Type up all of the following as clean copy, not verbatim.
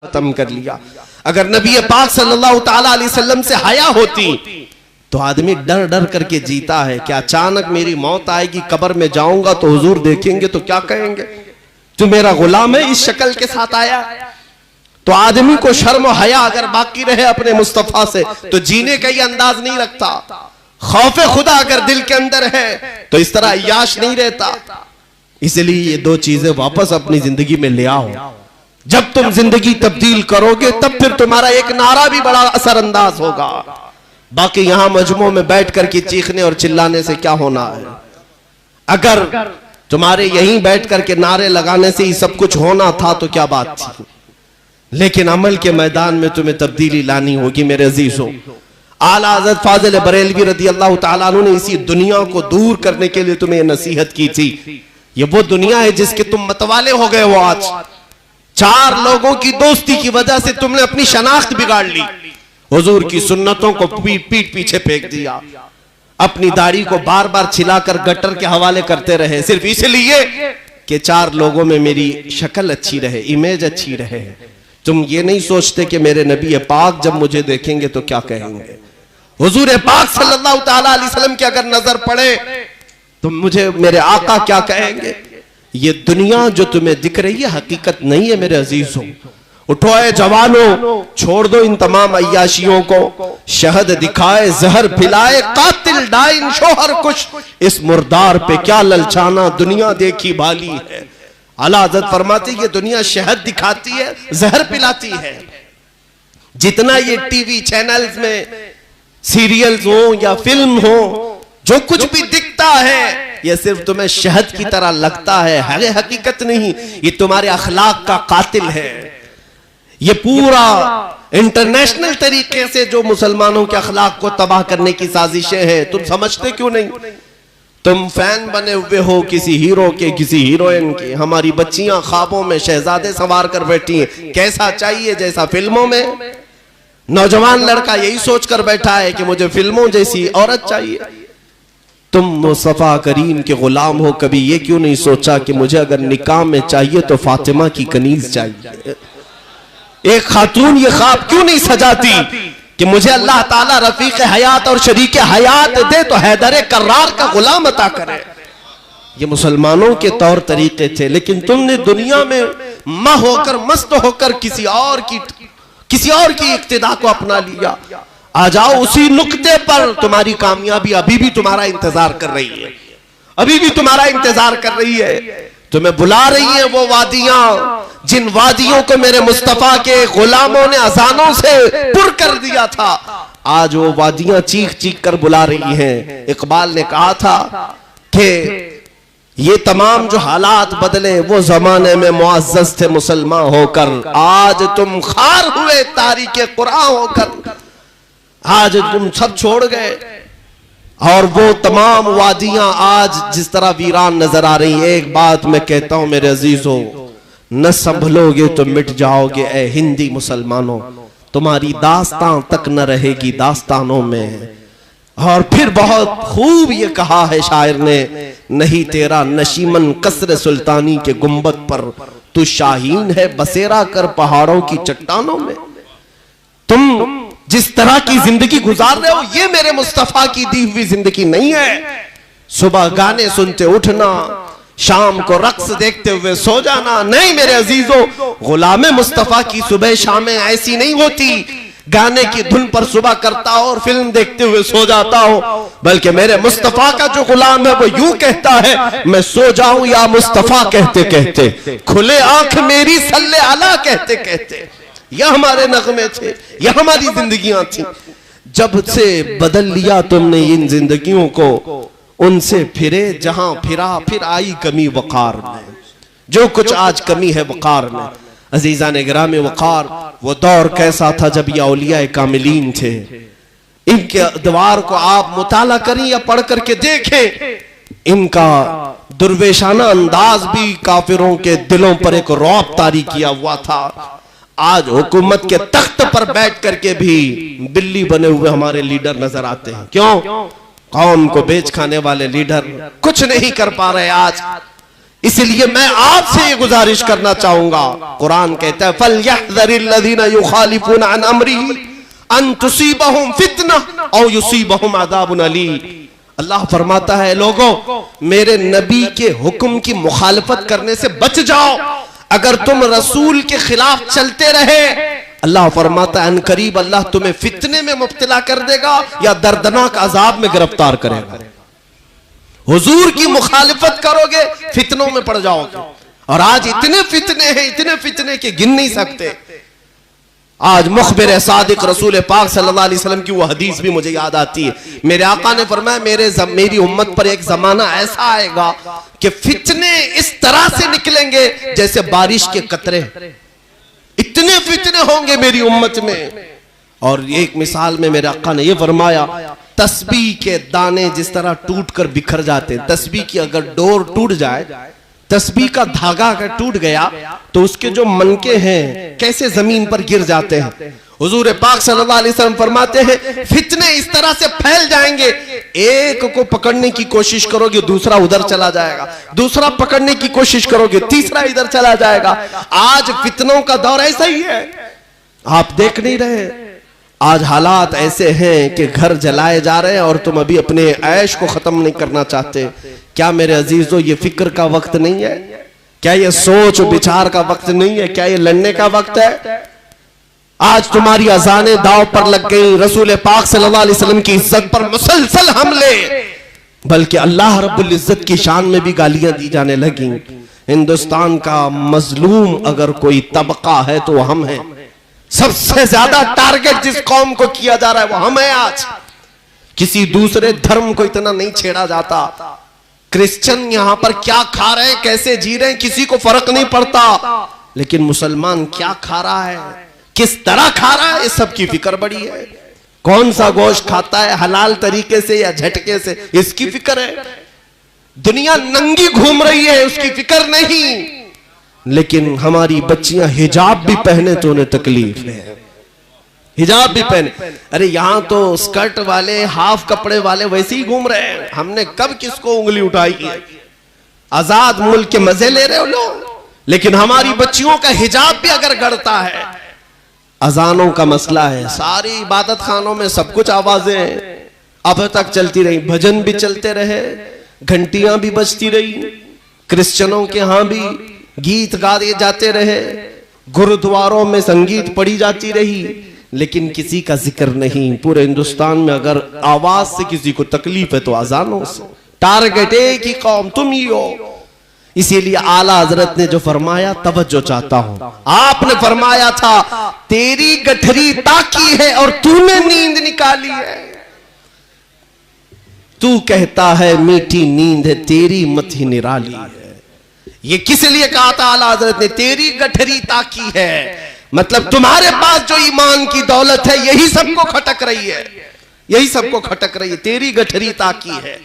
खत्म कर लिया। अगर नबी पाक सल्लल्लाहु ताला अलैहि वसल्लम से हया होती तो आदमी डर डर करके जीता है कि अचानक मेरी मौत आएगी, कब्र में जाऊंगा तो हुजूर देखेंगे तो क्या कहेंगे, तू मेरा गुलाम है, इस शक्ल के साथ आया। तो आदमी को शर्म और हया अगर बाकी रहे अपने मुस्तफा से तो जीने का ही अंदाज नहीं लगता। खौफ खुदा अगर दिल के अंदर है तो इस तरह अय्याश नहीं रहता। इसलिए ये दो चीजें वापस अपनी जिंदगी में ले आओ। जब तुम जिंदगी तब्दील करोगे तब फिर तुम्हारा एक नारा भी बड़ा असरअंदाज होगा। बाकी यहां मजमू में बैठ कर के चीखने और चिल्लाने से क्या होना है। अगर तुम्हारे यहीं बैठ करके नारे लगाने से ही सब कुछ होना था तो क्या बात थी। लेकिन अमल के मैदान में तुम्हें तब्दीली लानी होगी मेरे अजीजों। आला हज़रत फाज़िल बरेलवी रज़ी अल्लाह तआला अन्हु ने इसी दुनिया को दूर करने के लिए तुम्हें नसीहत की थी। ये वो दुनिया है जिसके तुम मतवाले हो गए हो। आज 4 लोगों की दोस्ती की वजह से तुमने अपनी शनाख्त बिगाड़ ली। हुजूर की सुन्नतों को पीठ पीछे फेंक दिया। अपनी दाढ़ी को बार बार छिलाकर गटर के हवाले करते रहे सिर्फ इसलिए कि 4 लोगों में मेरी शक्ल अच्छी रहे, इमेज अच्छी रहे। तुम ये नहीं सोचते कि मेरे नबी पाक जब मुझे देखेंगे तो क्या कहेंगे। हुजूर पाक सल्लल्लाहु ताला अलैहि वसल्लम की अगर नजर पड़े तो मुझे मेरे आका क्या कहेंगे। ये दुनिया जो तुम्हें दिख रही है हकीकत नहीं है मेरे अजीजों। उठो ऐ जवानों, छोड़ दो इन तमाम अय्याशियों को। शहद दिखाए, जहर पिलाए, कातिल डाइन शोहर कुछ, इस मुर्दार पे क्या ललचाना, दुनिया देखी भाली है। आला हज़रत फरमाती ये दुनिया शहद दिखाती है, जहर पिलाती है। जितना ये टीवी चैनल्स में सीरियल्स हो या फिल्म हो, जो कुछ भी दिखता है ये सिर्फ तुम्हें शहद की तरह लगता है, हकीकत नहीं। ये तुम्हारे अखलाक का कातिल है। ये पूरा इंटरनेशनल तरीके से जो मुसलमानों के अखलाक को तबाह करने की साजिशें हैं। तुम समझते क्यों नहीं। तुम फैन बने हुए हो किसी हीरो के, किसी हीरोइन के। हमारी बच्चियां ख्वाबों में शहजादे संवार कर बैठी हैं, कैसा चाहिए जैसा फिल्मों में। नौजवान लड़का यही सोचकर बैठा है कि मुझे फिल्मों जैसी औरत चाहिए। तुम मुस्तफा करीम के गुलाम हो, कभी ये क्यों नहीं सोचा कि मुझे अगर निकाह में चाहिए तो फातिमा की कनीज चाहिए। एक खातून ये ख्वाब क्यों नहीं सजाती कि मुझे अल्लाह ताला रफीक हयात और शरीक हयात दे तो हैदर कर्रार का गुलाम अता करे। ये मुसलमानों के तौर तरीके थे। लेकिन तुमने दुनिया में मा होकर, मस्त होकर किसी और की इक्तिदा को अपना लिया। आ जाओ उसी नुक्ते पर। तुम्हारी कामयाबी अभी भी तुम्हारा इंतजार कर रही है, अभी भी तुम्हारा इंतजार कर रही है। तुम्हें बुला रही है वो वादियां जिन वादियों को मेरे मुस्तफा के गुलामों ने अजानों से पुर कर दिया था। आज वो वादियां चीख चीख कर बुला रही हैं। इकबाल ने कहा था कि ये तमाम जो हालात बदले वो जमाने में मुअज़्ज़ज़ थे मुसलमान होकर, आज तुम खार हुए तारीके कुरान होकर। आज तुम सब छोड़ गए और वो तमाम वादियां आज जिस तरह वीरान नजर आ रही है। एक बात मैं कहता हूं मेरे अजीजों, न संभलोगे तो मिट जाओगे ए हिंदी मुसलमानों। तुम्हारी दास्तान तक न रहेगी दास्तानों में। और फिर बहुत खूब ये कहा है शायर ने, नहीं तेरा नशीमन कसर सुल्तानी के गुंबद पर, तू शाहीन है बसेरा कर पहाड़ों की चट्टानों में। तुम जिस तरह की जिंदगी गुजार रहे हो ये मेरे मुस्तफा की दी हुई जिंदगी नहीं है। सुबह गाने सुनते उठना, शाम को रक्स देखते हुए सो जाना, नहीं मेरे अजीजों। गुलामे मुस्तफा की सुबह शामें ऐसी नहीं होती गाने की धुन पर सुबह करता हो और फिल्म देखते हुए सो जाता हो। बल्कि मेरे मुस्तफा का जो गुलाम है वो यूं कहता है, मैं सो जाऊं या मुस्तफा कहते कहते, खुले आंख मेरी सल्ले अला कहते कहते। यह हमारे नगमे थे, यह हमारी जिंदगियां थी। जब से बदल लिया तुमने इन जिंदगियों को, उनसे फिरे जहां फिरा फिर आई कमी वकार में। जो कुछ आज कमी है वकार में। अजीजा ने गिरामी वकार, वो दौर कैसा था जब ये औलिया कामिलीन थे। इनके दीवार को आप मुताला करें या पढ़ करके देखें, इनका दुर्वेशाना अंदाज भी काफिरों के दिलों पर एक रौब तारी किया हुआ था। आज हुकूमत के तख्त पर बैठ करके भी बिल्ली बने हुए हमारे लीडर नजर आते हैं। क्यों? कौम को बेच खाने वाले लीडर कुछ नहीं कर पा रहे। आज इसलिए मैं आपसे ये गुजारिश करना चाहूंगा, कुरान कहता है फलयहज़रिल्लज़ीना युखालिफूना अन अम्रिही अन तुसीबहुम फितना औ युसीबहुम अज़ाबुन अलीम। अल्लाह फरमाता है लोगों, मेरे नबी के हुक्म की मुखालफत करने से बच जाओ। अगर तुम रसूल के खिलाफ चलते रहे, अल्लाह फरमाता है अनकरीब अल्लाह तुम्हें फितने में मुब्तला कर देगा या दर्दनाक अजाब में गिरफ्तार करेगा। हुजूर की मुखालिफत करोगे फितनों में पड़ जाओगे। और आज इतने फितने हैं, इतने फितने के गिन नहीं सकते। आज मुखबिर सादिक रसूल पाक सल्लल्लाहु अलैहि वसल्लम की वो हदीस भी मुझे याद आती है। मेरे आका ने फरमाया मेरी उम्मत पर एक जमाना ऐसा आएगा कि फितने इस तरह से निकलेंगे जैसे बारिश के कतरे। इतने फितने होंगे मेरी उम्मत में। और एक मिसाल में मेरे आका ने यह फरमाया, तस्बीह के दाने जिस तरह टूट कर बिखर जाते, तस्बीह की अगर डोर टूट जाए, तस्बीह का धागा अगर टूट गया तो उसके जो मनके हैं कैसे जमीन पर गिर जाते हैं। हुजूर पाक सल्लल्लाहु अलैहि वसल्लम फरमाते हैं फितने इस तरह से फैल जाएंगे, एक को पकड़ने की कोशिश करोगे दूसरा उधर चला जाएगा, दूसरा पकड़ने की कोशिश करोगे तीसरा इधर चला जाएगा। आज फितनों का दौर ऐसा ही है, आप देख नहीं रहे। आज हालात ऐसे हैं कि घर जलाए जा रहे हैं और तुम अभी अपने ऐश को खत्म नहीं करना चाहते। क्या मेरे अजीजों ये फिक्र का वक्त नहीं है? क्या ये सोच विचार का वक्त नहीं है? क्या ये लड़ने का वक्त है? आज तुम्हारी अजानें दांव पर लग गई, रसूल पाक सल्लल्लाहु अलैहि वसल्लम की इज्जत पर मुसलसल हमले, बल्कि अल्लाह रब्बुल इज्जत की शान में भी गालियां दी जाने लगी। हिंदुस्तान का मजलूम अगर कोई तबका है तो हम हैं। सबसे ज्यादा टारगेट जिस कौम को किया जा रहा है वो हम हैं। आज किसी दूसरे धर्म को इतना नहीं छेड़ा जाता। क्रिश्चियन यहां पर क्या खा रहे हैं, कैसे जी रहे हैं, किसी को फर्क नहीं पड़ता। लेकिन मुसलमान क्या खा रहा है, किस तरह खा रहा है, इस सब की फिक्र बड़ी है। कौन सा गोश्त खाता है, हलाल तरीके से या झटके से, इसकी फिक्र है। दुनिया नंगी घूम रही है, उसकी फिक्र नहीं। लेकिन हमारी बच्चियां हिजाब भी पहने तो उन्हें तकलीफ है, हिजाब भी पहने। अरे यहां तो स्कर्ट वाले, हाफ कपड़े वाले वैसे ही घूम रहे हैं। हमने कब किसको उंगली उठाई है? आजाद मुल्क के मजे ले रहे हो लोग, लेकिन हमारी बच्चियों का हिजाब भी अगर गड़ता है। अजानों का मसला है, सारी इबादत खानों में सब कुछ आवाजें अब तक चलती रही, भजन भी चलते रहे, घंटियां भी बजती रही, क्रिश्चियनों के यहां भी गीत गाए जाते रहे, गुरुद्वारों में संगीत पढ़ी जाती रही, लेकिन किसी का जिक्र नहीं। पूरे हिंदुस्तान में अगर आवाज से किसी को तकलीफ है तो अजानों से। टारगेट एक ही कौम, तुम ही हो। इसीलिए आला हजरत ने जो फरमाया, तवज्जो चाहता हूं, आपने फरमाया था तेरी गठरी ताकी है और तूने नींद निकाली है। तू कहता है मीठी नींद है, तेरी मथी निराली है। ये किस लिए कहा था आला हजरत ने? तेरी गठरी ताकी है, मतलब तुम्हारे पास जो ईमान की दौलत है यही सबको खटक रही है, यही सबको खटक रही है। तेरी गठरी ताकी है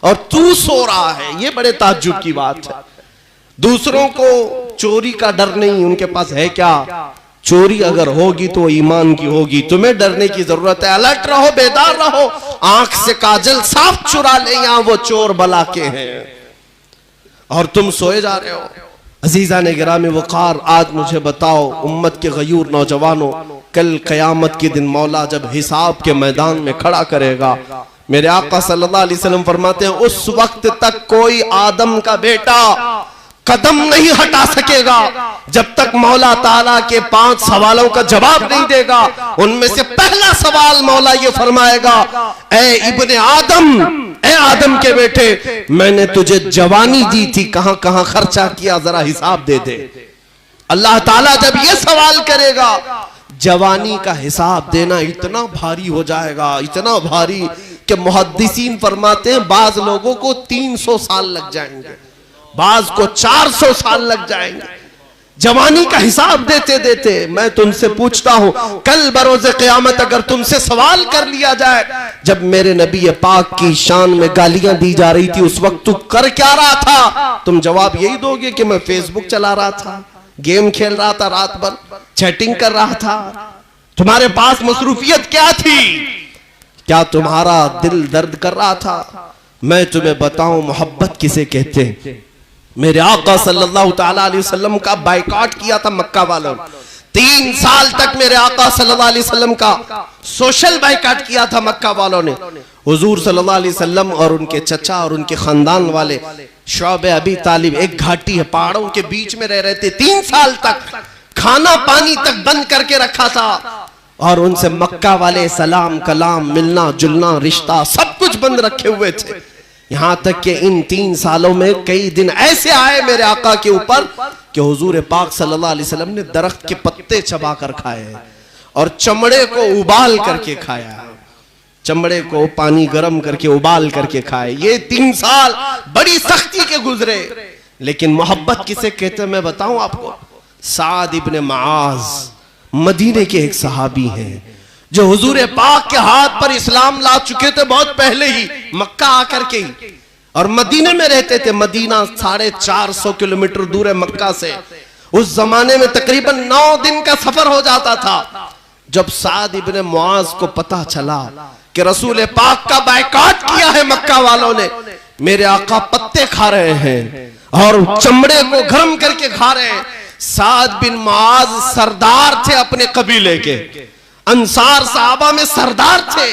और तू सो रहा है। ये बड़े ताज्जुब की बात है। दूसरों को चोरी का डर नहीं, उनके पास है क्या? चोरी अगर होगी तो ईमान की होगी। तुम्हें डरने की जरूरत है। अलर्ट रहो, बेदार रहो। आंख से काजल साफ चुरा ले, यहां वो चोर बला के हैं और तुम सोए जा रहे हो। अजीजा ने गिरामी वक़ार, आज मुझे बताओ उम्मत के गयूर नौजवानों, कल क़यामत के दिन मौला जब हिसाब के मैदान में खड़ा करेगा, मेरे आका सल्लल्लाहु अलैहि वसल्लम फरमाते हैं उस वक्त तक कोई आदम का बेटा कदम नहीं हटा सकेगा जब तक मौला ताला के 5 सवालों का जवाब नहीं देगा। उनमें से पहला सवाल मौला ये फरमाएगा, ए इब्ने आदम, ए आदम के बेटे, मैंने तुझे जवानी दी थी, कहां कहां खर्चा किया, जरा हिसाब दे दे। अल्लाह ताला जब ये सवाल करेगा, जवानी का हिसाब देना इतना भारी हो जाएगा, इतना भारी कि मुहद्दिसीन फरमाते हैं बाज लोगों को 300 साल लग जाएंगे, बाज को 400 साल लग जाएंगे जवानी का हिसाब देते देते। मैं तुमसे पूछता हूं, कल बरोज़े क़यामत अगर तुमसे सवाल कर लिया जाए, जब मेरे नबी पाक की शान में गालियां दी जा रही थी उस वक्त तू कर क्या रहा था? तुम जवाब यही दोगे कि मैं फेसबुक चला रहा था, गेम खेल रहा था, रात भर चैटिंग कर रहा था। तुम्हारे पास मसरूफियत क्या थी? क्या तुम्हारा दिल दर्द कर रहा था? मैं तुम्हें बताऊं मोहब्बत किसे कहते हैं। मेरे आका सल्लल्लाहु ताला अलैहि वसल्लम का बायकॉट किया था मक्का वालों ने। 3 साल तक मेरे आका सल्लल्लाहु अलैहि वसल्लम का सोशल बायकॉट किया था मक्का वालों ने। हुजूर सल्लल्लाहु अलैहि वसल्लम और उनके चचा और उनके खानदान वाले शौब अबी तालिब एक घाटी है, पहाड़ों के बीच में रह रहे थे। 3 साल तक खाना पानी तक बंद करके रखा था और उनसे मक्का वाले सलाम कलाम मिलना जुलना रिश्ता सब कुछ बंद रखे हुए थे। यहां तक कि इन 3 सालों में कई दिन ऐसे आए मेरे आका के ऊपर कि हुजूर पाक सल्लल्लाहु अलैहि वसल्लम ने दरख्त के पत्ते चबा कर खाए और चमड़े को उबाल करके खाया, चमड़े को पानी गर्म करके उबाल करके खाए। ये 3 साल बड़ी सख्ती के गुजरे। लेकिन मोहब्बत किसे कहते हैं मैं बताऊं आपको। साद इब्ने मुआज मदीने के एक सहाबी हैं जो हुजूर पाक के हाथ पर इस्लाम ला चुके थे बहुत पहले ही, मक्का आकर के ही, और मदीने में रहते थे। मदीना 450 किलोमीटर दूर है मक्का से। उस जमाने में तकरीबन 9 दिन का सफर हो जाता था। जब साद इब्ने मुआज को पता चला कि रसूल पाक का बायकॉट किया है मक्का वालों ने, मेरे आका पत्ते खा रहे हैं और चमड़े को गर्म करके खा रहे हैं। साद बिन मुआज सरदार थे अपने कबीले के, अंसार सहाबा में सरदार थे,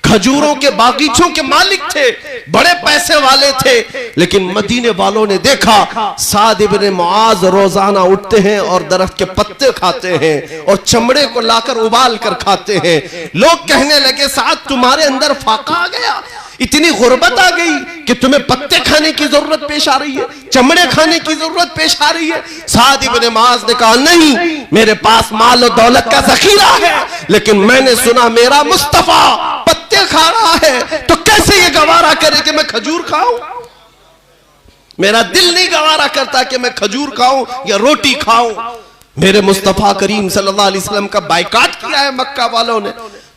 खजूरों के बागीचों के मालिक थे, बड़े पैसे वाले थे। लेकिन मदीने वालों ने देखा साद इब्ने मुआज रोजाना उठते हैं और दरख्त के पत्ते खाते हैं और चमड़े को लाकर उबाल कर खाते हैं। लोग कहने लगे साद तुम्हारे अंदर फाका आ गया, इतनी गुर्बत आ गई कि तुम्हें पत्ते खाने की जरूरत पेश आ रही है, चमड़े खाने की जरूरत पेश आ रही है। साद इब्ने मुआज ने कहा नहीं, मेरे पास माल और दौलत का जखीरा है, लेकिन मैंने सुना मेरा मुस्तफा पत्ते खा रहा है, तो कैसे ये गवारा करे कि मैं खजूर खाऊं। मेरा दिल नहीं गवारा करता कि मैं खजूर खाऊं या रोटी खाऊं। मेरे मुस्तफा करीम सल्लल्लाहु अलैहि वसल्लम का बायकॉट किया है मक्का वालों ने,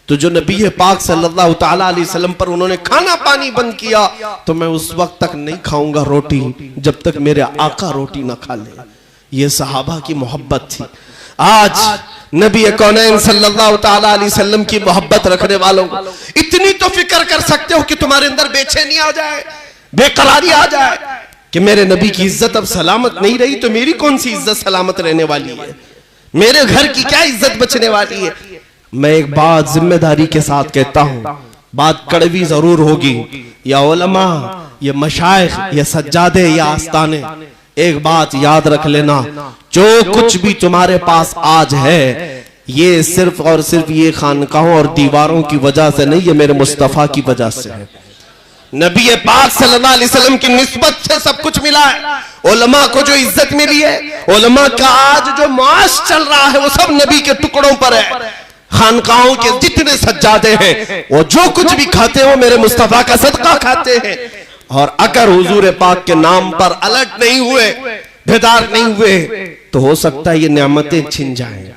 तो जो नबी पाक सल्लल्लाहु ताला अलैहि वसल्लम पर उन्होंने खाना पानी बंद किया, तो मैं उस वक्त तक नहीं खाऊंगा रोटी जब तक मेरे आका रोटी ना खा ले। ये सहाबा की मोहब्बत थी। आज नबी कौनैन सल्लल्लाहु ताला अलैहि वसल्लम की मोहब्बत रखने वालों को इतनी तो फिक्र कर सकते हो कि तुम्हारे अंदर बेचैनी आ जाए, बेकरारी आ जाए कि मेरे नबी की इज्जत अब सलामत नहीं रही तो मेरी कौन सी इज्जत सलामत रहने वाली है, मेरे घर की क्या इज्जत बचने वाली है। मैं एक बात जिम्मेदारी के साथ कहता हूं, बात कड़वी जरूर होगी, या उलमा, या मशाइख, या सज्जादे, या आस्ताने, एक बात याद रख लेना, जो कुछ भी तुम्हारे पास आज है ये सिर्फ और सिर्फ ये खानकाहों और दीवारों की वजह से नहीं, ये मेरे मुस्तफा की वजह से है। नबी पाक सल्लल्लाहु अलैहि वसल्लम की निस्बत से सब कुछ मिला है। उलमा को जो इज्जत मिली है, उलमा का आज जो मुआश चल रहा है वो सब नबी के टुकड़ों पर है। खानकाहों के जितने सज्जादे हैं वो जो कुछ भी खाते हो मेरे मुस्तफा का सदका खाते हैं। और अगर हुजूर पाक के नाम पर अलर्ट नहीं हुए, बेदार नहीं हुए, तो हो सकता है ये नेमतें छिन जाएं,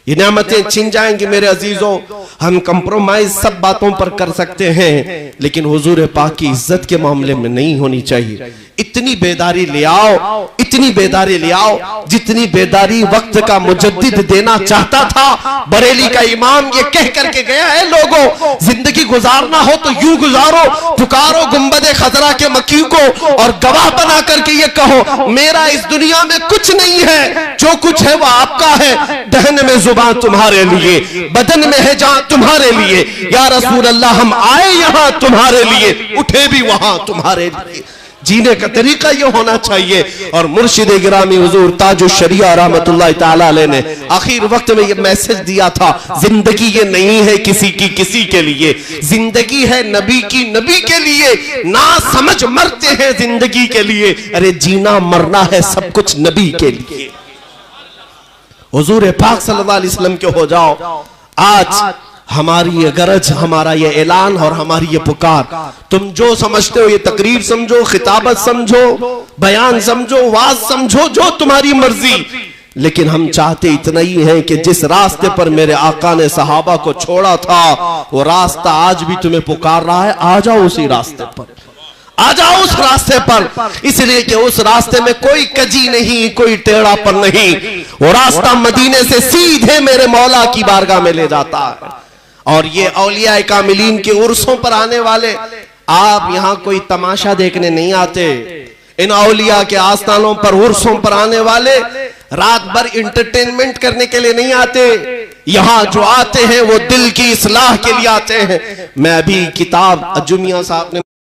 ये नेमतें छिन जाएंगी। मेरे अजीजों, हम कंप्रोमाइज सब बातों पर कर सकते हैं, लेकिन हुजूर पाक की इज्जत के मामले में नहीं होनी चाहिए। इतनी बेदारी ले आओ, इतनी बेदारी ले आओ जितनी बेदारी वक्त का मुजद्दिद देना चाहता था। बरेली का इमाम ये कह करके गया है, लोगों जिंदगी गुजारना हो तो यूं गुजारो, पुकारो गुंबदे खजरा के मकी को और गवाह बना करके ये कहो मेरा इस दुनिया में कुछ नहीं है, जो कुछ है वो आपका है। दहन में जुबान तुम्हारे लिए, बदन में है जान तुम्हारे लिए। या रसूल अल्लाह हम आए यहाँ तुम्हारे लिए, उठे भी वहां तुम्हारे लिए। जीने का तरीका ये होना चाहिए। और मुर्शिद गिरामी हुजूर ताजुश शरिया रहमतुल्लाह ताला अलैह ने आखिर वक्त में ये मैसेज दिया था, जिंदगी ये नहीं है किसी की किसी के लिए, जिंदगी है नबी की नबी के लिए। ना समझ मरते हैं जिंदगी के लिए, अरे जीना मरना है सब कुछ नबी के लिए। हुजूर पाक सल्लल्लाहु अलैहि वसल्लम के हो जाओ। आज हमारी ये गरज, हमारा ये ऐलान और हमारी ये पुकार, तुम जो समझते हो ये तकरीर समझो, खिताबत समझो, बयान समझो, वाज समझो, जो तुम्हारी मर्जी, लेकिन हम चाहते इतना ही है कि जिस रास्ते पर मेरे आका ने सहाबा को छोड़ा था वो रास्ता आज भी तुम्हें पुकार रहा है। आ जाओ उसी रास्ते पर, आ जाओ उस रास्ते पर, इसलिए कि उस रास्ते में कोई कजी नहीं, कोई टेढ़ापन नहीं। वो रास्ता मदीने से सीधे मेरे मौला की बारगाह में ले जाता है। और ये औलिया कामिलीन के उर्सों पर आने वाले, आप यहां कोई तमाशा देखने नहीं आते, इन औलिया के आस्थानों पर, उर्सों पर आने वाले रात भर इंटरटेनमेंट करने के लिए नहीं आते। यहां जो आते हैं वो दिल की इस्लाह के लिए आते हैं। मैं अभी किताब अज्जुमिया साहब ने